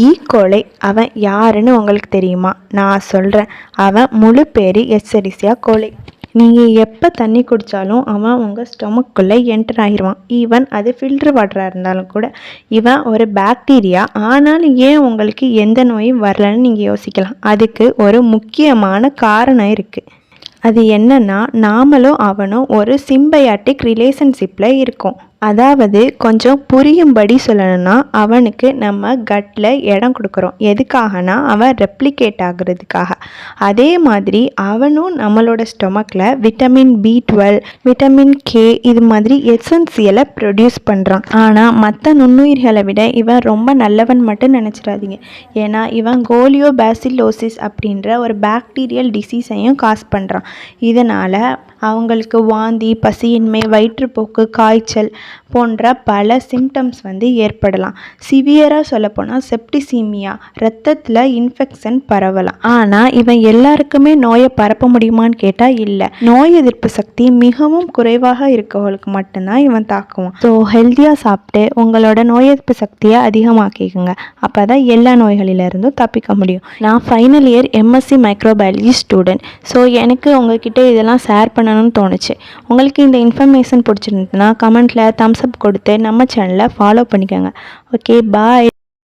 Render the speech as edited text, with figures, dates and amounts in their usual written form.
E coli அவன் யாருன்னு உங்களுக்கு தெரியுமா? நான் சொல்கிறேன். அவன் முழு பேர் எச்சரிசியா கோலை. நீங்கள் எப்போ தண்ணி குடித்தாலும் அவன் உங்கள் ஸ்டொமக்குள்ளே என்டர் ஆகிடுவான். ஈவன் அது ஃபில்ட்ரு வாட்டராக இருந்தாலும் கூட. இவன் ஒரு பாக்டீரியா. ஆனாலும் ஏன் உங்களுக்கு எந்த நோயும் வரலன்னு நீங்கள் யோசிக்கலாம். அதுக்கு ஒரு முக்கியமான காரணம் இருக்குது. அது என்னன்னா, நாமளும் அவனும் ஒரு சிம்பயாட்டிக் ரிலேஷன்ஷிப்பில் இருக்கோம். அதாவது கொஞ்சம் புரியும்படி சொல்லணும்னா, அவனுக்கு நம்ம கட்டில் இடம் கொடுக்குறோம். எதுக்காகனா, அவன் ரெப்ளிகேட் ஆகுறதுக்காக. அதே மாதிரி அவனும் நம்மளோட ஸ்டொமக்கில் விட்டமின் B12, விட்டமின் K இது மாதிரி எசென்சியலை ப்ரொடியூஸ் பண்ணுறான். ஆனால் மற்ற நுண்ணுயிர்களை விட இவன் ரொம்ப நல்லவன் மட்டும் நினச்சிடாதீங்க. ஏன்னா இவன் கோலியோபாசிலோசிஸ் அப்படின்ற ஒரு பாக்டீரியல் டிசீஸையும் காஸ் பண்ணுறான். இதனால் அவங்களுக்கு வாந்தி, பசியின்மை, வயிற்றுப்போக்கு, காய்ச்சல் போன்ற பல சிம்டம்ஸ் ஏற்படலாம். சிவியராக சொல்லப்போனால் செப்டிசீமியா, ரத்தத்தில் இன்ஃபெக்ஷன் பரவலாம். ஆனால் இவன் எல்லாருக்குமே நோயை பரப்ப முடியுமான்னு கேட்டால் இல்லை. நோய் எதிர்ப்பு சக்தி மிகவும் குறைவாக இருக்கவங்களுக்கு மட்டும்தான் இவன் தாக்குவான். ஸோ ஹெல்த்தியாக சாப்பிட்டு உங்களோட நோய் எதிர்ப்பு சக்தியை அதிகமாக்கிக்கோங்க. அப்போ தான் எல்லா நோய்களிலிருந்தும் தப்பிக்க முடியும். நான் final year MSc microbiology student. So எனக்கு உங்ககிட்ட இதெல்லாம் ஷேர் பண்ணணும்னு தோணுச்சு. உங்களுக்கு இந்த இன்ஃபர்மேஷன் பிடிச்சிருந்துச்சுன்னா கமெண்ட்டில் தம்ஸ் அப் கொடுத்து நம்ம சேனலை ஃபாலோ பண்ணிக்கோங்க. ஓகே, பாய்.